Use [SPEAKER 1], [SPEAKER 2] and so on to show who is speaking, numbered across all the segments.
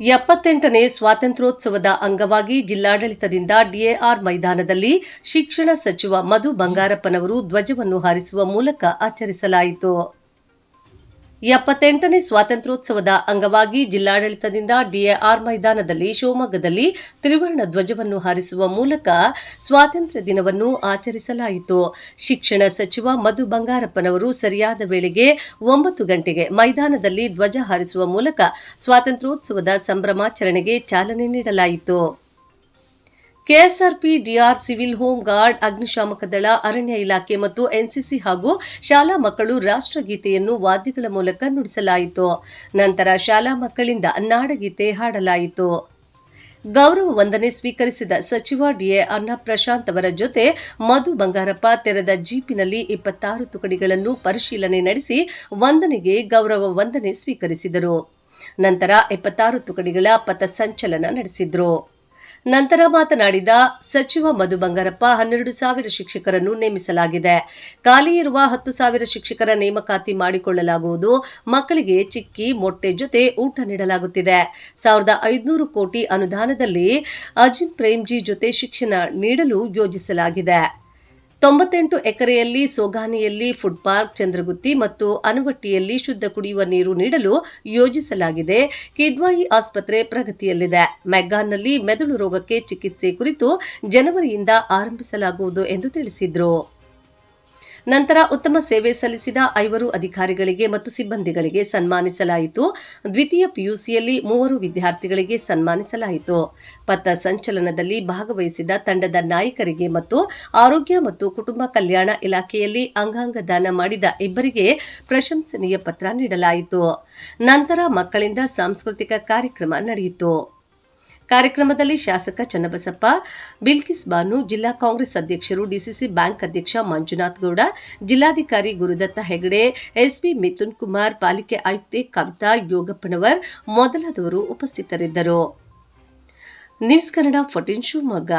[SPEAKER 1] 78ನೇ ಸ್ವಾತಂತ್ರ್ಯೋತ್ಸವದ ಅಂಗವಾಗಿ ಜಿಲ್ಲಾಡಳಿತದಿಂದ ಡಿಎಆರ್ ಮೈದಾನದಲ್ಲಿ ಶಿಕ್ಷಣ ಸಚಿವ ಮಧು ಬಂಗಾರಪ್ಪನವರು ಧ್ವಜವನ್ನು ಹಾರಿಸುವ ಮೂಲಕ ಆಚರಿಸಲಾಯಿತು. 78ನೇ ಸ್ವಾತಂತ್ರ್ಯೋತ್ಸವದ ಅಂಗವಾಗಿ ಜಿಲ್ಲಾಡಳಿತದಿಂದ ಡಿಎಆರ್ ಮೈದಾನದಲ್ಲಿ ಶಿವಮೊಗ್ಗದಲ್ಲಿ ತ್ರಿವರ್ಣ ಧ್ವಜವನ್ನು ಹಾರಿಸುವ ಮೂಲಕ ಸ್ವಾತಂತ್ರ್ಯ ದಿನವನ್ನು ಆಚರಿಸಲಾಯಿತು. ಶಿಕ್ಷಣ ಸಚಿವ ಮಧು ಬಂಗಾರಪ್ಪನವರು ಸರಿಯಾದ ವೇಳೆಗೆ 9 ಗಂಟೆಗೆ ಮೈದಾನದಲ್ಲಿ ಧ್ವಜ ಹಾರಿಸುವ ಮೂಲಕ ಸ್ವಾತಂತ್ರ್ಯೋತ್ಸವದ ಸಂಭ್ರಮಾಚರಣೆಗೆ ಚಾಲನೆ ನೀಡಲಾಯಿತು. KSRP, DR, civil home guard, ಅಗ್ನಿಶಾಮಕ ದಳ, ಅರಣ್ಯ ಇಲಾಖೆ ಮತ್ತು ಎನ್ಸಿಸಿ ಹಾಗೂ ಶಾಲಾ ಮಕ್ಕಳು ರಾಷ್ಟ್ರಗೀತೆಯನ್ನು ವಾದ್ಯಗಳ ಮೂಲಕ ನುಡಿಸಲಾಯಿತು. ನಂತರ ಶಾಲಾ ಮಕ್ಕಳಿಂದ ನಾಡಗೀತೆ ಹಾಡಲಾಯಿತು. ಗೌರವ ವಂದನೆ ಸ್ವೀಕರಿಸಿದ ಸಚಿವ ಡಿಎಆರ್ನ ಪ್ರಶಾಂತ್ ಅವರ ಜೊತೆ ಮಧು ಬಂಗಾರಪ್ಪ ತೆರೆದ ಜೀಪಿನಲ್ಲಿ 26 ತುಕಡಿಗಳನ್ನು ಪರಿಶೀಲನೆ ನಡೆಸಿ ವಂದನೆಗೆ ಗೌರವ ವಂದನೆ ಸ್ವೀಕರಿಸಿದರು. ನಂತರ 76 ತುಕಡಿಗಳ ಪಥಸಂಚಲನ ನಡೆಸಿದರು. ನಂತರ ಮಾತನಾಡಿದ ಸಚಿವ ಮಧು ಬಂಗಾರಪ್ಪ, 12,000 ಶಿಕ್ಷಕರನ್ನು ನೇಮಿಸಲಾಗಿದೆ. ಖಾಲಿ ಇರುವ 10,000 ಶಿಕ್ಷಕರ ನೇಮಕಾತಿ ಮಾಡಿಕೊಳ್ಳಲಾಗುವುದು. ಮಕ್ಕಳಿಗೆ ಚಿಕ್ಕಿ, ಮೊಟ್ಟೆ ಜೊತೆ ಊಟ ನೀಡಲಾಗುತ್ತಿದೆ. 1,500 ಕೋಟಿ ಅನುದಾನದಲ್ಲಿ ಅಜಿಂ ಪ್ರೇಮ್ಜಿ ಜೊತೆ ಶಿಕ್ಷಣ ನೀಡಲು ಯೋಜಿಸಲಾಗಿದೆ. 98 ಎಕರೆಯಲ್ಲಿ ಸೋಗಾನಿಯಲ್ಲಿ ಫುಡ್ ಪಾರ್ಕ್, ಚಂದ್ರಗುತ್ತಿ ಮತ್ತು ಅನವಟ್ಟಿಯಲ್ಲಿ ಶುದ್ಧ ಕುಡಿಯುವ ನೀರು ನೀಡಲು ಯೋಜಿಸಲಾಗಿದೆ. ಕಿದ್ವಾಯಿ ಆಸ್ಪತ್ರೆ ಪ್ರಗತಿಯಲ್ಲಿದೆ. ಮೆಗ್ಗಾನ್ನಲ್ಲಿ ಮೆದುಳು ರೋಗಕ್ಕೆ ಚಿಕಿತ್ಸೆ ಕುರಿತು ಜನವರಿಯಿಂದ ಆರಂಭಿಸಲಾಗುವುದು ಎಂದು ತಿಳಿಸಿದರು. ನಂತರ ಉತ್ತಮ ಸೇವೆ ಸಲ್ಲಿಸಿದ 5 ಅಧಿಕಾರಿಗಳಿಗೆ ಮತ್ತು ಸಿಬ್ಬಂದಿಗಳಿಗೆ ಸನ್ಮಾನಿಸಲಾಯಿತು. ದ್ವಿತೀಯ ಪಿಯುಸಿಯಲ್ಲಿ 3 ವಿದ್ಯಾರ್ಥಿಗಳಿಗೆ ಸನ್ಮಾನಿಸಲಾಯಿತು. ಪಥ ಸಂಚಲನದಲ್ಲಿ ಭಾಗವಹಿಸಿದ ತಂಡದ ನಾಯಕರಿಗೆ ಮತ್ತು ಆರೋಗ್ಯ ಮತ್ತು ಕುಟುಂಬ ಕಲ್ಯಾಣ ಇಲಾಖೆಯಲ್ಲಿ ಅಂಗಾಂಗ ದಾನ ಮಾಡಿದ 2 ಪ್ರಶಂಸನೀಯ ಪತ್ರ ನೀಡಲಾಯಿತು. ನಂತರ ಮಕ್ಕಳಿಂದ ಸಾಂಸ್ಕೃತಿಕ ಕಾರ್ಯಕ್ರಮ ನಡೆಯಿತು. ಕಾರ್ಯಕ್ರಮದಲ್ಲಿ ಶಾಸಕ ಚನ್ನಬಸಪ್ಪ, ಬಿಲ್ಕಿಸ್ ಬಾನು, ಜಿಲ್ಲಾ ಕಾಂಗ್ರೆಸ್ ಅಧ್ಯಕ್ಷರು, ಡಿಸಿಸಿ ಬ್ಯಾಂಕ್ ಅಧ್ಯಕ್ಷ ಮಂಜುನಾಥ್ ಗೌಡ, ಜಿಲ್ಲಾಧಿಕಾರಿ ಗುರುದತ್ತ ಹೆಗಡೆ, ಎಸ್ಪಿ ಮಿಥುನ್ ಕುಮಾರ್, ಪಾಲಿಕೆ ಆಯುಕ್ತೆ ಕವಿತಾ ಯೋಗಪ್ಪನವರ್ ಮೊದಲಾದವರು ಉಪಸ್ಥಿತರಿದ್ದರು. ನ್ಯೂಸ್ ಕನ್ನಡ 14 ಶಿವಮೊಗ್ಗ.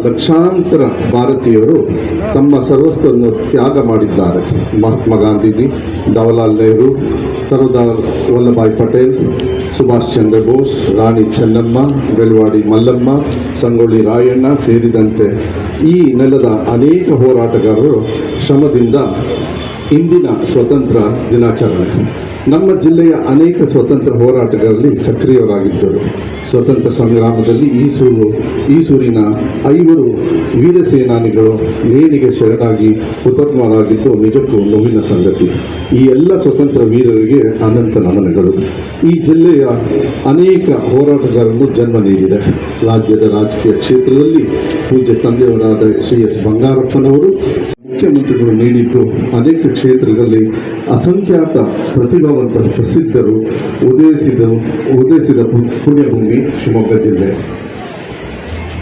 [SPEAKER 2] ಲಕ್ಷಾಂತರ ಭಾರತೀಯರು ತಮ್ಮ ಸರ್ವಸ್ವವನ್ನು ತ್ಯಾಗ ಮಾಡಿದ್ದಾರೆ. ಮಹಾತ್ಮ ಗಾಂಧೀಜಿ, ಜವಾಹರಲಾಲ್ ನೆಹರು, ಸರ್ದಾರ್ ವಲ್ಲಭಾಯ್ ಪಟೇಲ್, ಸುಭಾಷ್ ಚಂದ್ರ ಬೋಸ್, ರಾಣಿ ಚೆನ್ನಮ್ಮ, ಬೆಳವಾಡಿ ಮಲ್ಲಮ್ಮ, ಸಂಗೊಳ್ಳಿ ರಾಯಣ್ಣ ಸೇರಿದಂತೆ ಈ ನೆಲದ ಅನೇಕ ಹೋರಾಟಗಾರರು ಶ್ರಮದಿಂದ ಇಂದಿನ ಸ್ವತಂತ್ರ ದಿನಾಚರಣೆ. ನಮ್ಮ ಜಿಲ್ಲೆಯ ಅನೇಕ ಸ್ವತಂತ್ರ ಹೋರಾಟಗಾರರಲ್ಲಿ ಸಕ್ರಿಯರಾಗಿದ್ದರು. ಸ್ವತಂತ್ರ ಸಂಗ್ರಾಮದಲ್ಲಿ ಈಸೂರಿನ 5 ವೀರ ಸೇನಾನಿಗಳು ನೇಣಿಗೆ ಶರಣಾಗಿ ಹುತಾತ್ಮರಾಗಿದ್ದು ನಿಜಕ್ಕೂ ನೋವಿನ ಸಂಗತಿ. ಈ ಎಲ್ಲ ಸ್ವತಂತ್ರ ವೀರರಿಗೆ ಅನಂತ ನಮನಗಳು. ಈ ಜಿಲ್ಲೆಯ ಅನೇಕ ಹೋರಾಟಗಾರರನ್ನು ಜನ್ಮ ನೀಡಿದೆ. ರಾಜ್ಯದ ರಾಜಕೀಯ ಕ್ಷೇತ್ರದಲ್ಲಿ ಪೂಜ್ಯ ತಂದೆಯವರಾದ ಶ್ರೀ ಎಸ್ ಬಂಗಾರಪ್ಪನವರು ಮುಖ್ಯಮಂತ್ರಿಗಳು ನೀಡಿದ್ದು ಅನೇಕ ಕ್ಷೇತ್ರಗಳಲ್ಲಿ ಅಸಂಖ್ಯಾತ ಪ್ರತಿಭಾವಂತ ಪ್ರಸಿದ್ಧರು ಉದಯಿಸಿದ ಪುಣ್ಯಭೂಮಿ ಶಿವಮೊಗ್ಗ ಜಿಲ್ಲೆ.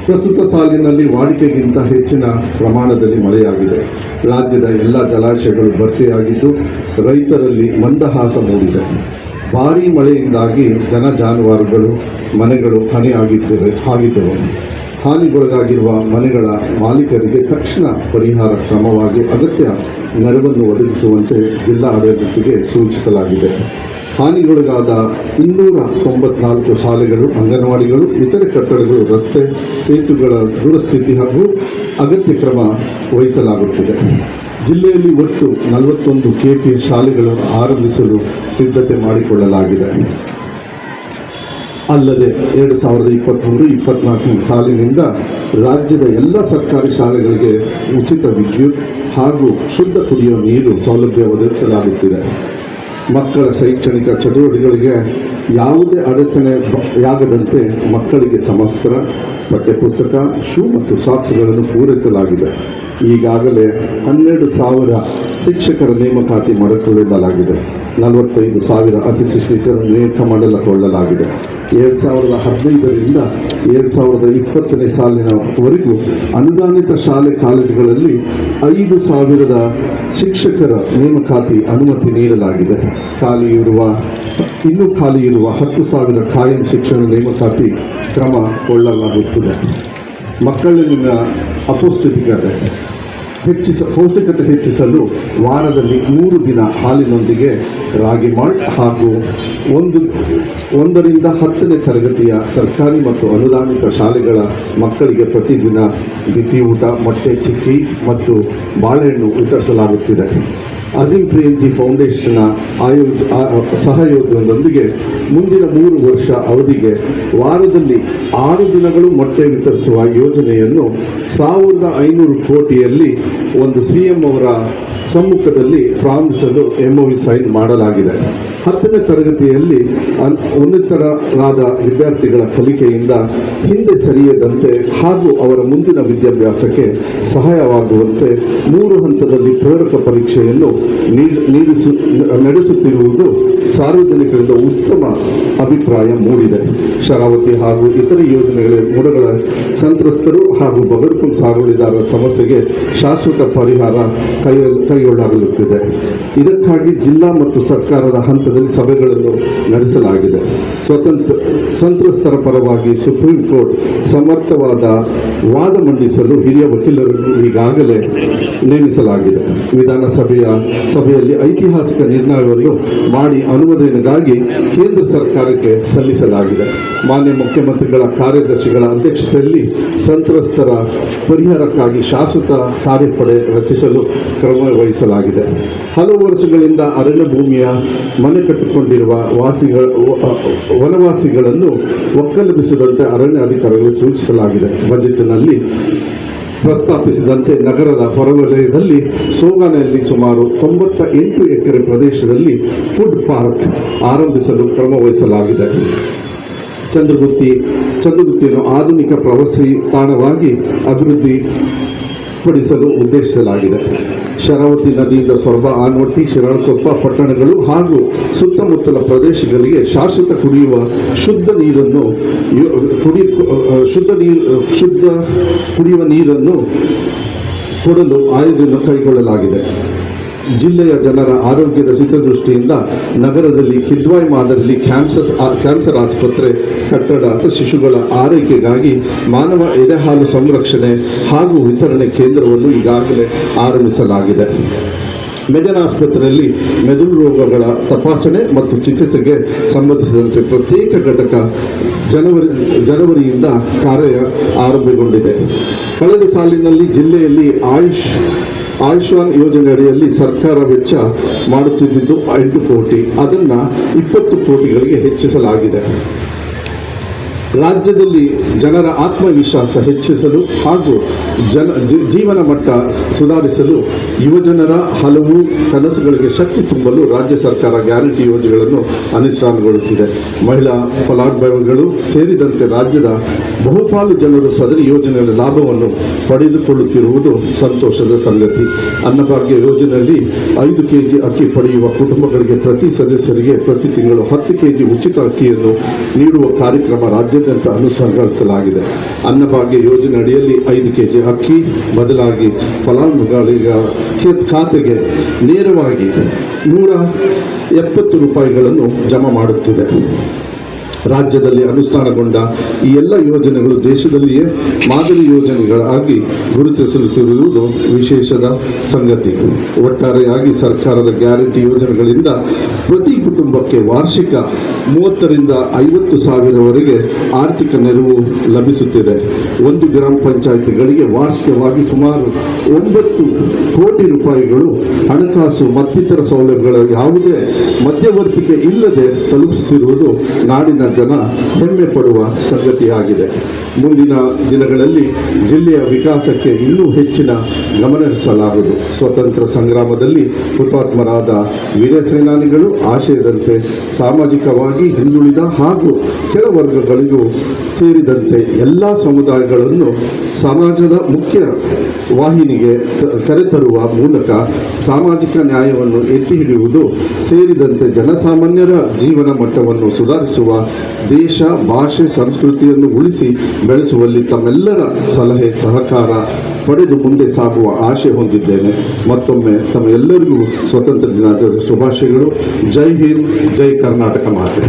[SPEAKER 2] ಪ್ರಸ್ತುತ ಸಾಲಿನಲ್ಲಿ ವಾಡಿಕೆಗಿಂತ ಹೆಚ್ಚಿನ ಪ್ರಮಾಣದಲ್ಲಿ ಮಳೆಯಾಗಿದೆ. ರಾಜ್ಯದ ಎಲ್ಲ ಜಲಾಶಯಗಳು ಭರ್ತಿಯಾಗಿದ್ದು ರೈತರಲ್ಲಿ ಮಂದಹಾಸ ಮೂಡಿದೆ. ಭಾರೀ ಮಳೆಯಿಂದಾಗಿ ಜಾನುವಾರುಗಳು ಮನೆಗಳು ಹಾನಿಯಾಗಿದ್ದವು. ಹಾನಿಗೊಳಗಾಗಿರುವ ಮನೆಗಳ ಮಾಲೀಕರಿಗೆ ತಕ್ಷಣ ಪರಿಹಾರ ಕ್ರಮವಾಗಿ ಅಗತ್ಯ ನೆರವನ್ನು ಒದಗಿಸುವಂತೆ ಜಿಲ್ಲಾ ಆಡಳಿತಕ್ಕೆ ಸೂಚಿಸಲಾಗಿದೆ. ಹಾನಿಗೊಳಗಾದ 294 ಶಾಲೆಗಳು, ಅಂಗನವಾಡಿಗಳು, ಇತರೆ ಕಟ್ಟಡಗಳು, ರಸ್ತೆ, ಸೇತುವೆಗಳ ದುರಸ್ಥಿತಿ ಹಾಗೂ ಅಗತ್ಯ ಕ್ರಮ ವಹಿಸಲಾಗುತ್ತಿದೆ. ಜಿಲ್ಲೆಯಲ್ಲಿ ಒಟ್ಟು 41 ಕೆಪಿ ಶಾಲೆಗಳನ್ನು ಆರಂಭಿಸಲು ಸಿದ್ಧತೆ ಮಾಡಿಕೊಳ್ಳಲಾಗಿದೆ. ಅಲ್ಲದೆ 2023-24 ಸಾಲಿನಿಂದ ರಾಜ್ಯದ ಎಲ್ಲ ಸರ್ಕಾರಿ ಶಾಲೆಗಳಿಗೆ ಉಚಿತ ವಿದ್ಯುತ್ ಹಾಗೂ ಶುದ್ಧ ಕುಡಿಯುವ ನೀರು ಸೌಲಭ್ಯ ಒದಗಿಸಲಾಗುತ್ತಿದೆ. ಮಕ್ಕಳ ಶೈಕ್ಷಣಿಕ ಚಟುವಟಿಕೆಗಳಿಗೆ ಯಾವುದೇ ಅಡಚಣೆಯಾಗದಂತೆ ಮಕ್ಕಳಿಗೆ ಸಮವಸ್ತ್ರ, ಪಠ್ಯಪುಸ್ತಕ, ಶೂ ಮತ್ತು ಸಾಕ್ಸ್ಗಳನ್ನು ಪೂರೈಸಲಾಗಿದೆ. ಈಗಾಗಲೇ 12,000 ಶಿಕ್ಷಕರ ನೇಮಕಾತಿ ಮಾಡಿಕೊಳ್ಳಲಾಗಿದೆ. 45,000 ಅತಿಶಿಕ್ಷಕರು ನೇಮಕ ಮಾಡಲಾಗಿದೆ. 2015ರಿಂದ 2020ನೇ ಸಾಲಿನವರೆಗೂ ಅನುದಾನಿತ ಶಾಲೆ ಕಾಲೇಜುಗಳಲ್ಲಿ 5,000 ಶಿಕ್ಷಕರ ನೇಮಕಾತಿ ಅನುಮತಿ ನೀಡಲಾಗಿದೆ. ಇನ್ನೂ ಖಾಲಿ ಇರುವ 10,000 ಕಾಯಂ ಶಿಕ್ಷಣ ನೇಮಕಾತಿ ಕ್ರಮ ಕೊಳ್ಳಲಾಗುತ್ತದೆ. ಮಕ್ಕಳಲ್ಲಿನ ಪೌಷ್ಟಿಕತೆ ಹೆಚ್ಚಿಸಲು ವಾರದಲ್ಲಿ 3 ದಿನ ಹಾಲಿನೊಂದಿಗೆ ರಾಗಿ ಮಾಲ್ಟ್ ಹಾಗೂ 1ರಿಂದ 10ನೇ ತರಗತಿಯ ಸರ್ಕಾರಿ ಮತ್ತು ಅನುದಾನಿತ ಶಾಲೆಗಳ ಮಕ್ಕಳಿಗೆ ಪ್ರತಿದಿನ ಬಿಸಿ ಊಟ, ಮೊಟ್ಟೆ, ಚಿಕ್ಕಿ ಮತ್ತು ಬಾಳೆಹಣ್ಣು ವಿತರಿಸಲಾಗುತ್ತಿದೆ. ಅಜೀಂ ಪ್ರೇಮ್ಜಿ ಫೌಂಡೇಶನ್ನ ಸಹಯೋಗದೊಂದಿಗೆ ಮುಂದಿನ 3 ವರ್ಷ ಅವಧಿಗೆ ವಾರದಲ್ಲಿ 6 ದಿನಗಳು ಮೊಟ್ಟೆ ವಿತರಿಸುವ ಯೋಜನೆಯನ್ನು 1,500 ಕೋಟಿಯಲ್ಲಿ ಒಂದು ಸಿಎಂ ಅವರ ಸಮ್ಮುಖದಲ್ಲಿ ಪ್ರಾರಂಭಿಸಲು MOU ಸೈನ್ ಮಾಡಲಾಗಿದೆ. 10ನೇ ತರಗತಿಯಲ್ಲಿ ಉನ್ನತರಾದ ವಿದ್ಯಾರ್ಥಿಗಳ ಕಲಿಕೆಯಿಂದ ಹಿಂದೆ ಸರಿಯದಂತೆ ಹಾಗೂ ಅವರ ಮುಂದಿನ ವಿದ್ಯಾಭ್ಯಾಸಕ್ಕೆ ಸಹಾಯವಾಗುವಂತೆ 3 ಹಂತದಲ್ಲಿ ಪೂರಕ ಪರೀಕ್ಷೆಯನ್ನು ನಡೆಸುತ್ತಿರುವುದು ಸಾರ್ವಜನಿಕರಿಂದ ಉತ್ತಮ ಅಭಿಪ್ರಾಯ ಮೂಡಿದೆ. ಶರಾವತಿ ಹಾಗೂ ಇತರೆ ಯೋಜನೆಗಳ ಮುಡಗಳ ಸಂತ್ರಸ್ತರು ಹಾಗೂ ಬಗರ್ಹುಕುಂ ಸಾಗುವಳಿದಾರರ ಸಮಸ್ಯೆಗೆ ಶಾಶ್ವತ ಪರಿಹಾರ ಕೈಗೊಳ್ಳಲಾಗುತ್ತಿದೆ. ಇದಕ್ಕಾಗಿ ಜಿಲ್ಲಾ ಮತ್ತು ಸರ್ಕಾರದ ಹಂತದಲ್ಲಿ ಸಭೆಗಳನ್ನು ನಡೆಸಲಾಗಿದೆ. ಸಂತ್ರಸ್ತರ ಪರವಾಗಿ ಸುಪ್ರೀಂ ಕೋರ್ಟ್ ಸಮರ್ಥವಾದ ವಾದ ಮಂಡಿಸಲು ಹಿರಿಯ ವಕೀಲರನ್ನು ಈಗಾಗಲೇ ನೇಮಿಸಲಾಗಿದೆ. ಸಭೆಯಲ್ಲಿ ಐತಿಹಾಸಿಕ ನಿರ್ಣಯವನ್ನು ಮಾಡಿ ಅನುಮೋದನೆಗಾಗಿ ಕೇಂದ್ರ ಸರ್ಕಾರಕ್ಕೆ ಸಲ್ಲಿಸಲಾಗಿದೆ. ಮಾನ್ಯ ಮುಖ್ಯಮಂತ್ರಿಗಳ ಕಾರ್ಯದರ್ಶಿಗಳ ಅಧ್ಯಕ್ಷತೆಯಲ್ಲಿ ಸಂತ್ರಸ್ತರ ಪರಿಹಾರಕ್ಕಾಗಿ ಶಾಶ್ವತ ಕಾರ್ಯಪಡೆ ರಚಿಸಲು ಕ್ರಮ ವಹಿಸಲಾಗಿದೆ. ಹಲವು ವರ್ಷಗಳಿಂದ ಅರಣ್ಯ ಭೂಮಿಯ ಮನೆ ಕಟ್ಟಿಕೊಂಡಿರುವ ವನವಾಸಿಗಳನ್ನು ಒಕ್ಕಲೆಬ್ಬಿಸದಂತೆ ಅರಣ್ಯ ಅಧಿಕಾರಿಗಳು ಸೂಚಿಸಲಾಗಿದೆ. ಬಜೆಟ್ನಲ್ಲಿ ಪ್ರಸ್ತಾಪಿಸಿದಂತೆ ನಗರದ ಹೊರವಲಯದಲ್ಲಿ ಸೋಗಾನೆಯಲ್ಲಿ ಸುಮಾರು 98 ಎಕರೆ ಪ್ರದೇಶದಲ್ಲಿ ಫುಡ್ ಪಾರ್ಕ್ ಆರಂಭಿಸಲು ಕ್ರಮ ವಹಿಸಲಾಗಿದೆ. ಚಂದ್ರಗುತ್ತಿಯನ್ನು ಆಧುನಿಕ ಪ್ರವಾಸಿ ತಾಣವಾಗಿ ಅಭಿವೃದ್ಧಿಪಡಿಸಲು ಉದ್ದೇಶಿಸಲಾಗಿದೆ. ಶರಾವತಿ ನದಿಯಿಂದ ಸೊರಬ, ಆನವಟ್ಟಿ, ಶಿರಾಳಕೊಪ್ಪ ಪಟ್ಟಣಗಳು ಹಾಗೂ ಸುತ್ತಮುತ್ತಲ ಪ್ರದೇಶಗಳಿಗೆ ಶಾಶ್ವತ ಶುದ್ಧ ಕುಡಿಯುವ ನೀರನ್ನು ಕೊಡಲು ಆಯೋಜನೆ ಕೈಗೊಳ್ಳಲಾಗಿದೆ. ಜಿಲ್ಲೆಯ ಜನರ ಆರೋಗ್ಯದ ಹಿತದೃಷ್ಟಿಯಿಂದ ನಗರದಲ್ಲಿ ಕಿದ್ವಾಯ್ ಮಾದರಿಯಲ್ಲಿ ಕ್ಯಾನ್ಸರ್ ಆಸ್ಪತ್ರೆ ಕಟ್ಟಡ, ಶಿಶುಗಳ ಆರೈಕೆಗಾಗಿ ಮಾನವ ಎದೆಹಾಲು ಸಂರಕ್ಷಣೆ ಹಾಗೂ ವಿತರಣೆ ಕೇಂದ್ರವನ್ನು ಈಗಾಗಲೇ ಆರಂಭಿಸಲಾಗಿದೆ. ಮೆದನ ಆಸ್ಪತ್ರೆಯಲ್ಲಿ ಮೆದುಳು ರೋಗಗಳ ತಪಾಸಣೆ ಮತ್ತು ಚಿಕಿತ್ಸೆಗೆ ಸಂಬಂಧಿಸಿದಂತೆ ಪ್ರತ್ಯೇಕ ಘಟಕ ಜನವರಿಯಿಂದ ಕಾರ್ಯ ಆರಂಭಗೊಂಡಿದೆ. ಕಳೆದ ಸಾಲಿನಲ್ಲಿ ಜಿಲ್ಲೆಯಲ್ಲಿ ಆಯುಷ್ಮಾನ್ ಯೋಜನೆ ಅಡಿಯಲ್ಲಿ ಸರ್ಕಾರ ವೆಚ್ಚ ಮಾಡುತ್ತಿದ್ದು 8 ಕೋಟಿ, ಅದನ್ನು 20 ಕೋಟಿಗಳಿಗೆ ಹೆಚ್ಚಿಸಲಾಗಿದೆ. ರಾಜ್ಯದಲ್ಲಿ ಜನರ ಆತ್ಮವಿಶ್ವಾಸ ಹೆಚ್ಚಿಸಲು ಹಾಗೂ ಜೀವನ ಮಟ್ಟ ಸುಧಾರಿಸಲು ಯುವಜನರ ಹಲವು ಕನಸುಗಳಿಗೆ ಶಕ್ತಿ ತುಂಬಲು ರಾಜ್ಯ ಸರ್ಕಾರ ಗ್ಯಾರಂಟಿ ಯೋಜನೆಗಳನ್ನು ಅನುಷ್ಠಾನಗೊಳಿಸಿದೆ. ಮಹಿಳಾ ಫಲಾನುಭವಿಗಳು ಸೇರಿದಂತೆ ರಾಜ್ಯದ ಬಹುಪಾಲು ಜನರು ಸದರಿ ಯೋಜನೆಯ ಲಾಭವನ್ನು ಪಡೆದುಕೊಳ್ಳುತ್ತಿರುವುದು ಸಂತೋಷದ ಸಂಗತಿ. ಅನ್ನಭಾಗ್ಯ ಯೋಜನೆಯಲ್ಲಿ 5 ಕೆಜಿ ಅಕ್ಕಿ ಪಡೆಯುವ ಕುಟುಂಬಗಳಿಗೆ ಪ್ರತಿ ಸದಸ್ಯರಿಗೆ ಪ್ರತಿ ತಿಂಗಳು 10 ಕೆಜಿ ಉಚಿತ ಅಕ್ಕಿಯನ್ನು ನೀಡುವ ಕಾರ್ಯಕ್ರಮ ರಾಜ್ಯಾದ್ಯಂತ ಅನುಷ್ಠಾನಗೊಳಿಸಲಾಗಿದೆ. ಅನ್ನಭಾಗ್ಯ ಯೋಜನೆ ಅಡಿಯಲ್ಲಿ 5 ಕೆಜಿ ಅಕ್ಕಿ ಬದಲಾಗಿ ಫಲಾನುಭವಿಗಳ ಖಾತೆಗೆ ನೇರವಾಗಿ 170 ರೂಪಾಯಿಗಳನ್ನು ಜಮಾ ಮಾಡುತ್ತಿದೆ. ರಾಜ್ಯದಲ್ಲಿ ಅನುಷ್ಠಾನಗೊಂಡ ಈ ಎಲ್ಲ ಯೋಜನೆಗಳು ದೇಶದಲ್ಲಿಯೇ ಮಾದರಿ ಯೋಜನೆಗಳಾಗಿ ಗುರುತಿಸುತ್ತಿರುವುದು ವಿಶೇಷದ ಸಂಗತಿ. ಒಟ್ಟಾರೆಯಾಗಿ ಸರ್ಕಾರದ ಗ್ಯಾರಂಟಿ ಯೋಜನೆಗಳಿಂದ ಪ್ರತಿ ಕುಟುಂಬಕ್ಕೆ ವಾರ್ಷಿಕ 30ರಿಂದ 50 ಸಾವಿರವರೆಗೆ ಆರ್ಥಿಕ ನೆರವು ಲಭಿಸುತ್ತಿದೆ. 1 ಗ್ರಾಮ ಪಂಚಾಯಿತಿಗಳಿಗೆ ವಾರ್ಷಿಕವಾಗಿ ಸುಮಾರು 9 ಕೋಟಿ ರೂಪಾಯಿಗಳು ಹಣಕಾಸು ಮತ್ತಿತರ ಸೌಲಭ್ಯಗಳ ಯಾವುದೇ ಮಧ್ಯವರ್ತಿಕೆ ಇಲ್ಲದೆ ತಲುಪಿಸುತ್ತಿರುವುದು ನಾಡಿನ ಜನ ಹೆಮ್ಮೆ ಪಡುವ ಸಂಗತಿಯಾಗಿದೆ. ಮುಂದಿನ ದಿನಗಳಲ್ಲಿ ಜಿಲ್ಲೆಯ ವಿಕಾಸಕ್ಕೆ ಇನ್ನೂ ಹೆಚ್ಚಿನ ಗಮನ ಹರಿಸಲಾಗುವುದು. ಸ್ವತಂತ್ರ ಸಂಗ್ರಾಮದಲ್ಲಿ ಹುತಾತ್ಮರಾದ ವೀರ ಸೇನಾನಿಗಳು ಆಶಯದಂತೆ ಸಾಮಾಜಿಕವಾಗಿ ಹಿಂದುಳಿದ ಹಾಗೂ ಕೆಳವರ್ಗಗಳಿಗೂ ಸೇರಿದಂತೆ ಎಲ್ಲ ಸಮುದಾಯಗಳನ್ನು ಸಮಾಜದ ಮುಖ್ಯ ವಾಹಿನಿಗೆ ಕರೆತರುವ ಮೂಲಕ ಸಾಮಾಜಿಕ ನ್ಯಾಯವನ್ನು ಎತ್ತಿ ಹಿಡಿಯುವುದು ಸೇರಿದಂತೆ ಜನಸಾಮಾನ್ಯರ ಜೀವನ ಮಟ್ಟವನ್ನು ಸುಧಾರಿಸುವ, ದೇಶ, ಭಾಷೆ, ಸಂಸ್ಕೃತಿಯನ್ನು ಉಳಿಸಿ ಬೆಳೆಸುವಲ್ಲಿ ತಮ್ಮೆಲ್ಲರ ಸಲಹೆ ಸಹಕಾರ ಪಡೆದು ಮುಂದೆ ಸಾಗುವ ಆಶೆ ಹೊಂದಿದ್ದೇನೆ. ಮತ್ತೊಮ್ಮೆ ತಮ್ಮೆಲ್ಲರಿಗೂ ಸ್ವತಂತ್ರ ದಿನಾಚರಣೆ ಶುಭಾಶಯಗಳು. ಜೈ ಹಿಂದ್, ಜೈ ಕರ್ನಾಟಕ ಮಾತೆ.